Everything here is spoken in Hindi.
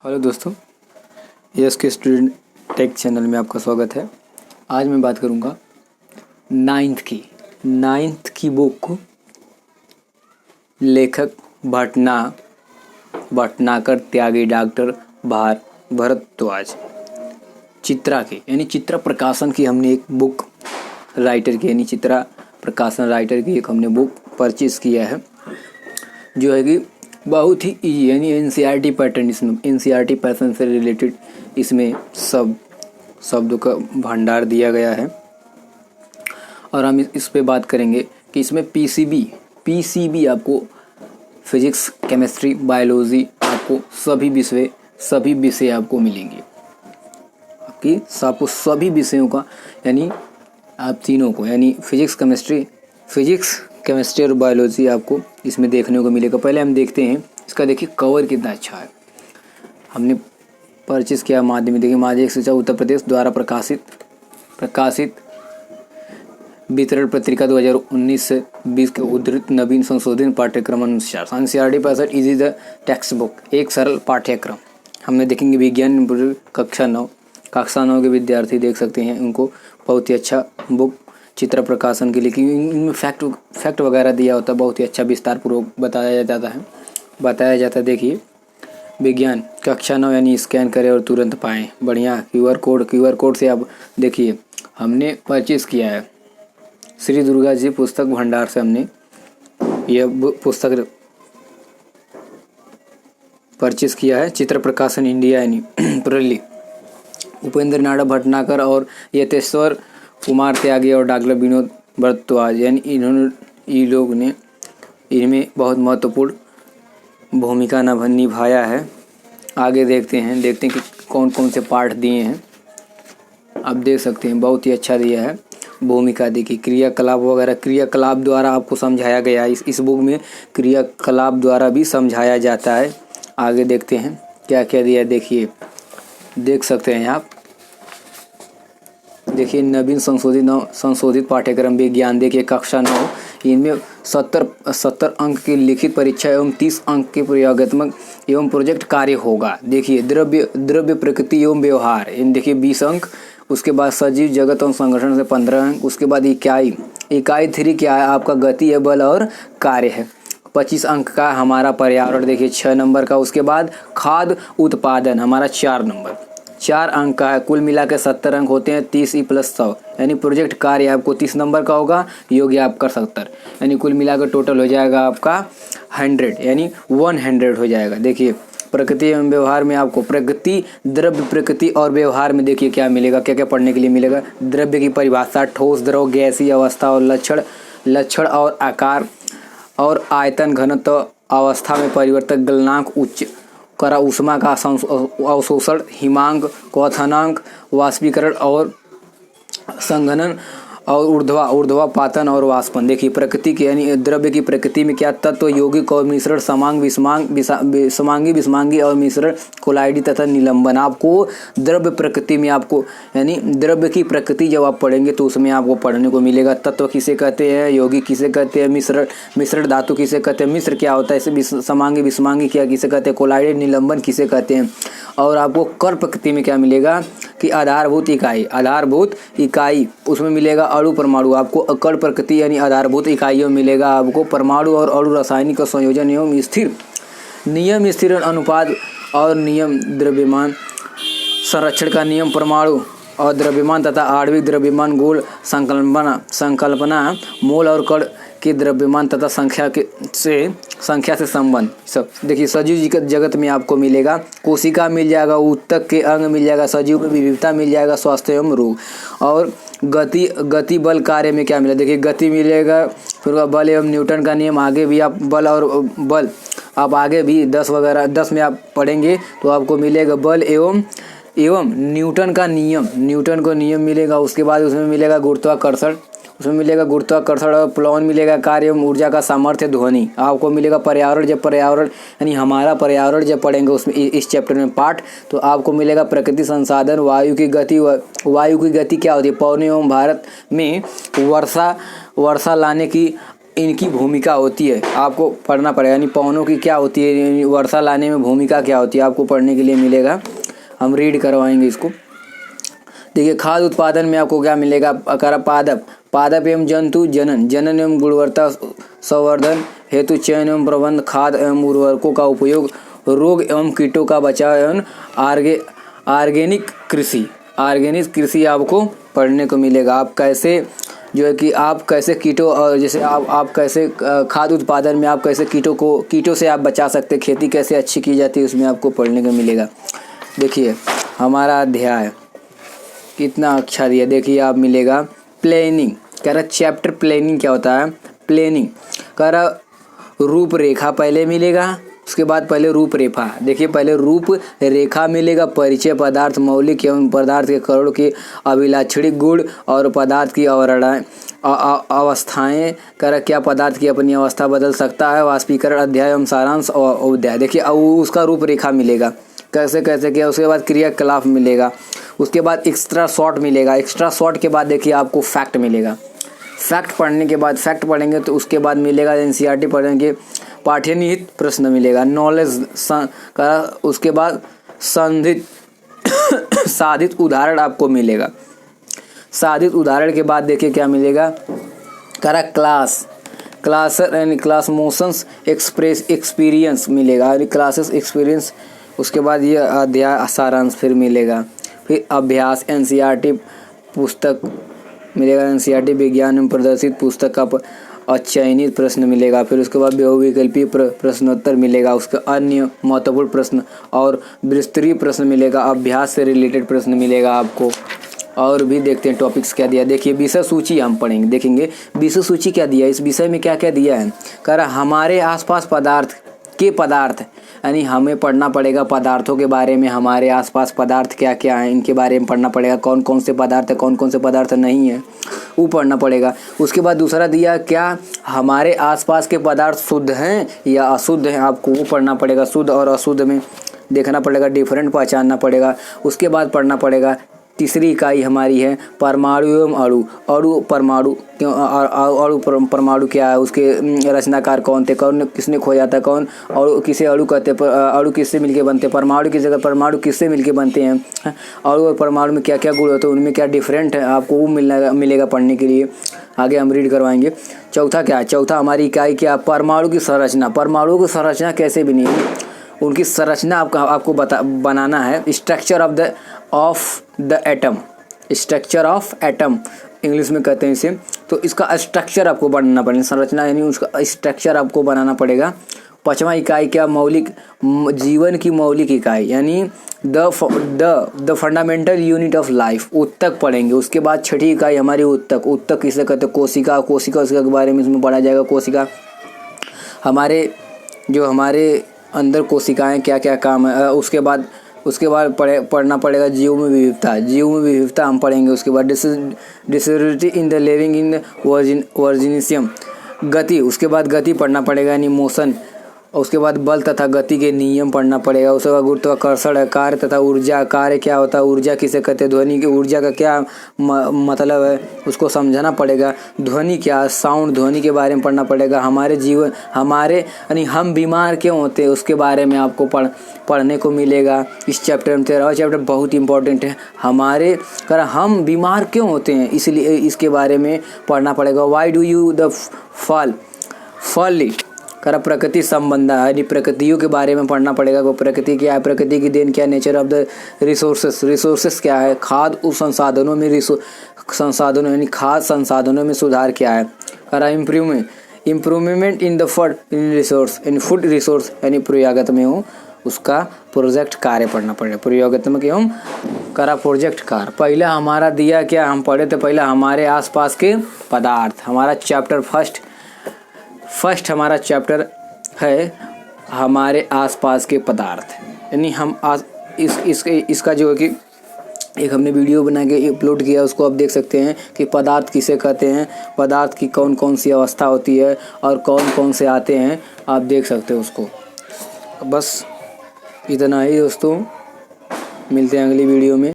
हेलो दोस्तों, यस के स्टूडेंट टेक चैनल में आपका स्वागत है। आज मैं बात करूंगा नाइन्थ की बुक को लेखक भटनागर त्यागी डॉक्टर भारद्वाज चित्रा की यानी चित्रा प्रकाशन की हमने एक बुक राइटर की यानी चित्रा प्रकाशन राइटर की एक हमने बुक परचेज़ किया है, जो है कि बहुत ही ईजी यानी एनसीईआरटी पैटर्न, इसमें एनसीईआरटी पैटर्न से रिलेटेड इसमें सब शब्दों का भंडार दिया गया है। और हम इस पे बात करेंगे कि इसमें पीसीबी आपको फिजिक्स, केमिस्ट्री, बायोलॉजी आपको सभी विषय आपको मिलेंगे। आपको सभी विषयों का यानी आप तीनों को यानी फिजिक्स, केमिस्ट्री और बायोलॉजी आपको इसमें देखने को मिलेगा। पहले हम देखते हैं इसका, देखिए कवर कितना अच्छा है। हमने परचेज़ किया माध्यमिक शिक्षा उत्तर प्रदेश द्वारा प्रकाशित वितरण पत्रिका 2019 से 20 के उद्धृत नवीन संशोधित पाठ्यक्रम अनुसार NCERT 65 easy the text book, एक सरल पाठ्यक्रम। हमने देखेंगे विज्ञान कक्षा 9 के विद्यार्थी देख सकते हैं, उनको बहुत ही अच्छा बुक चित्र प्रकाशन के लिए, कि इनमें फैक्ट वगैरह दिया होता है, बहुत ही अच्छा विस्तार पूर्वक बताया जाता है। देखिए विज्ञान कक्षा 9 यानी स्कैन करें और तुरंत पाएँ, बढ़िया क्यूआर कोड से आप देखिए। हमने परचेज़ किया है श्री दुर्गा जी पुस्तक भंडार से, हमने यह पुस्तक परचेज़ किया है। चित्र प्रकाशन इंडिया यानी प्रली उपेंद्र नाडा भटनागर और यतेश्वर कुमार त्यागी और डॉक्टर विनोद भारद्वाज यानी इनमें बहुत महत्वपूर्ण भूमिका निभाया है। आगे देखते हैं कि कौन कौन से पाठ दिए हैं। आप देख सकते हैं बहुत ही अच्छा दिया है। भूमिका देखिए, क्रियाकलाप द्वारा आपको समझाया गया है। इस बुक में क्रियाकलाप द्वारा भी समझाया जाता है। आगे देखते हैं क्या क्या दिया है। देखिए देख सकते हैं आप, देखिए नवीन संशोधित पाठ्यक्रम विज्ञान, देखिए कक्षा 9, इनमें 70 अंक की लिखित परीक्षा एवं 30 अंक के प्रयोगात्मक एवं प्रोजेक्ट कार्य होगा। देखिए द्रव्य प्रकृति एवं व्यवहार, इन देखिए 20 अंक। उसके बाद सजीव जगत एवं संगठन से 15 अंक। उसके बाद इकाई 3 क्या है आपका, गति है, बल और कार्य है। 25 अंक का हमारा पर्यावरण, देखिए 6 नंबर का। उसके बाद खाद्य उत्पादन हमारा 4 अंक का है। कुल मिला के 70 अंक होते हैं, 30 + 100 यानी प्रोजेक्ट कार्य आपको 30 नंबर का होगा, योग्य आपका 70, यानी कुल मिलाकर टोटल हो जाएगा आपका 100 यानी 100 हो जाएगा। देखिए प्रकृति एवं व्यवहार में आपको द्रव्य प्रकृति और व्यवहार में देखिए क्या मिलेगा, क्या क्या पढ़ने के लिए मिलेगा। द्रव्य की परिभाषा, ठोस, द्रव, गैसीय अवस्था और लक्षण और आकार और आयतन, घनत्व, अवस्था में परिवर्तन, गलनांक, उच्च करा, ऊष्मा का अवशोषण, हिमांक, क्वथनांक, वाष्पीकरण और संघनन और ऊर्ध्वापातन और वाष्पन। देखिए प्रकृति के यानी द्रव्य की प्रकृति में क्या तत्व, यौगिक और मिश्रण, समांगी विषमांगी और मिश्रण, कोलाइडी तथा निलंबन। आपको द्रव्य प्रकृति में आपको यानी द्रव्य की प्रकृति जब आप पढ़ेंगे तो उसमें आपको पढ़ने को मिलेगा। तत्व किसे कहते हैं, यौगिक किसे कहते हैं, मिश्रण धातु किसे कहते हैं, मिश्र क्या होता है, इसे समांगी विषमांगी क्या किसे कहते हैं, कोलाइडी निलंबन किसे कहते हैं। और आपको कर प्रकृति में क्या मिलेगा कि आधारभूत इकाई उसमें मिलेगा अणु परमाणु। आपको कण प्रकृति यानी आधारभूत इकाइयों मिलेगा आपको परमाणु और अणु, रासायनिक संयोजन एवं स्थिर अनुपात और नियम, द्रव्यमान संरक्षण का नियम, परमाणु और द्रव्यमान तथा आणविक द्रव्यमान, गोल संकल्पना, मोल और कण के द्रव्यमान तथा संख्या से संबंध सब। देखिए सजीव जगत में आपको मिलेगा कोशिका मिल जाएगा, ऊतक के अंग मिल जाएगा, सजीव में विविधता मिल जाएगा, स्वास्थ्य एवं रोग। और गति बल कार्य में क्या मिला, देखिए गति मिलेगा, फिर बल एवं न्यूटन का नियम। आगे भी आप बल आप आगे भी 10 में आप पढ़ेंगे तो आपको मिलेगा बल एवं न्यूटन का नियम मिलेगा। उसके बाद उसमें मिलेगा गुरुत्वाकर्षण और प्लवन मिलेगा, कार्य एवं ऊर्जा का सामर्थ्य, ध्वनि। आपको मिलेगा पर्यावरण यानी हमारा पर्यावरण जब पढ़ेंगे उसमें इस चैप्टर में पाठ, तो आपको मिलेगा प्रकृति संसाधन, वायु की गति क्या होती है, पौने एवं भारत में वर्षा लाने की इनकी भूमिका होती है आपको पढ़ना पड़ेगा। यानी पवनों की क्या होती है, वर्षा लाने में भूमिका क्या होती है, आपको पढ़ने के लिए मिलेगा। हम रीड करवाएंगे इसको। देखिए खाद्य उत्पादन में आपको क्या मिलेगा, पादप एवं जंतु जनन एवं गुणवत्ता संवर्धन हेतु चयन एवं प्रबंध, खाद्य एवं उर्वरकों का उपयोग, रोग एवं कीटों का बचाव एवं ऑर्गेनिक कृषि आपको पढ़ने को मिलेगा। आप कैसे जो है कि आप कैसे कीटों और जैसे आप कैसे खाद्य उत्पादन में आप कैसे कीटों से आप बचा सकते, खेती कैसे अच्छी की जाती है, उसमें आपको पढ़ने को मिलेगा। देखिए हमारा अध्याय कितना अच्छा दिया, देखिए आप मिलेगा प्लानिंग, कह रहा चैप्टर प्लानिंग क्या होता है, प्लानिंग कह रहा रूपरेखा पहले मिलेगा, उसके बाद पहले रूपरेखा। देखिए पहले रूप रेखा मिलेगा, परिचय, पदार्थ, मौलिक एवं पदार्थ के करोड़ के अभिलाक्षणिक गुण और पदार्थ की अवस्थाएं, कर क्या पदार्थ की अपनी अवस्था बदल सकता है, वाष्पीकरण, अध्याय एवं सारांश और अध्याय। देखिए उसका रूपरेखा मिलेगा कैसे कैसे किया, उसके बाद क्रियाकलाप मिलेगा, उसके बाद एक्स्ट्रा शॉर्ट मिलेगा, एक्स्ट्रा शॉर्ट के बाद देखिए आपको फैक्ट मिलेगा। फैक्ट पढ़ने के बाद फैक्ट पढ़ेंगे तो उसके बाद मिलेगा एनसीईआरटी पढ़ेंगे, पाठ्यनिहित प्रश्न मिलेगा, नॉलेज का, उसके बाद साधित उदाहरण आपको मिलेगा। साधित उदाहरण के बाद देखिए क्या मिलेगा, करा क्लासर यानी क्लास मोशंस एक्सपीरियंस मिलेगा, यानी क्लासेस एक्सपीरियंस। उसके बाद ये अध्याय सारांश फिर मिलेगा, फिर अभ्यास एनसीईआरटी पुस्तक मिलेगा, एनसीईआरटी विज्ञान में प्रदर्शित पुस्तक का चयनित प्रश्न मिलेगा, फिर उसके बाद बहुविकल्पीय प्रश्नोत्तर मिलेगा, उसका अन्य महत्वपूर्ण प्रश्न और विस्तृत प्रश्न मिलेगा, अभ्यास से रिलेटेड प्रश्न मिलेगा आपको। और भी देखते हैं टॉपिक्स क्या दिया। देखिए विषय सूची हम पढ़ेंगे, देखेंगे विषय सूची क्या दिया, इस विषय में क्या क्या दिया है। कह रहा हमारे आसपास पदार्थ यानी हमें पढ़ना पड़ेगा पदार्थों के बारे में, हमारे आसपास पदार्थ क्या क्या हैं इनके बारे में पढ़ना पड़ेगा, कौन कौन से पदार्थ है कौन कौन से पदार्थ नहीं है वो पढ़ना पड़ेगा। उसके बाद दूसरा दिया क्या हमारे आसपास के पदार्थ शुद्ध हैं या अशुद्ध हैं, आपको वो पढ़ना पड़ेगा, शुद्ध और अशुद्ध में देखना पड़ेगा, डिफरेंट पहचानना पड़ेगा। उसके बाद पढ़ना पड़ेगा तीसरी इकाई हमारी है परमाणु एवं अणु परमाणु क्यों, अणु परमाणु क्या है, उसके रचनाकार कौन थे, कौन किसने खोया था, कौन और किसे अणु कहते हैं, अणु किससे मिलके बनते हैं, परमाणु की जगह परमाणु किससे मिलके बनते हैं, अणु और परमाणु में क्या क्या गुण होते हैं, उनमें क्या डिफरेंट है, आपको वो मिलेगा पढ़ने के लिए। आगे हम रीड करवाएंगे। चौथा क्या है, चौथा हमारी इकाई क्या, परमाणु की संरचना, परमाणु की संरचना कैसे बनी है, उनकी संरचना आपको बनाना है। Structure of the atom, structure of atom English में कहते हैं इसे, तो इसका स्ट्रक्चर आपको बनाना पड़ेगा, संरचना यानी उसका स्ट्रक्चर आपको बनाना पड़ेगा। पांचवा इकाई क्या, मौलिक, जीवन की मौलिक इकाई यानी the fundamental unit of life, उत्तक पढ़ेंगे। उसके बाद छठी इकाई हमारी उत्तक किसे कहते हैं, कोशिका उसके बारे में इसमें पढ़ा जाएगा। कोशिका हमारे अंदर कोशिकाएं क्या क्या काम है। उसके बाद पढ़ना पड़ेगा जीव में विविधता हम पढ़ेंगे। उसके बाद डिसरिटी इन द लिविंग इन वर्जिनिसियम, गति, उसके बाद गति पढ़ना पड़ेगा यानी मोशन। उसके बाद बल तथा गति के नियम पढ़ना पड़ेगा। उसके बाद गुरुत्वाकर्षण कार्य तथा ऊर्जा, कार्य क्या होता है, ऊर्जा किसे कहते हैं, ध्वनि की ऊर्जा का क्या मतलब है उसको समझना पड़ेगा। ध्वनि क्या, साउंड, ध्वनि के बारे में पढ़ना पड़ेगा। हमारे यानी हम बीमार क्यों होते हैं उसके बारे में आपको पढ़ने को मिलेगा इस चैप्टर में। 13वां चैप्टर बहुत इंपॉर्टेंट है, हम बीमार क्यों होते हैं इसलिए इसके बारे में पढ़ना पड़ेगा। Why do you the fall प्रकृति संबंध यानी प्रकृतियों के बारे में पढ़ना पड़ेगा। वो प्रकृति क्या है, प्रकृति की देन क्या, नेचर ऑफ द रिसोर्सेस क्या है, खाद्य संसाधनों में संसाधनों यानी खाद्य संसाधनों में सुधार क्या है। Improvement in the food resource यानी प्रयोगात्मक में हो उसका प्रोजेक्ट कार्य पढ़ना पड़ेगा। प्रयोगात्मक एवं प्रोजेक्ट कार्य। पहला हमारा दिया क्या, हम पढ़े थे पहला हमारे आसपास के पदार्थ। हमारा चैप्टर फर्स्ट हमारा चैप्टर है हमारे आसपास के पदार्थ, यानी हम इसका जो है कि एक हमने वीडियो बना के अपलोड किया, उसको आप देख सकते हैं कि पदार्थ किसे कहते हैं, पदार्थ की कौन कौन सी अवस्था होती है और कौन कौन से आते हैं, आप देख सकते हो उसको। बस इतना ही दोस्तों, मिलते हैं अगली वीडियो में।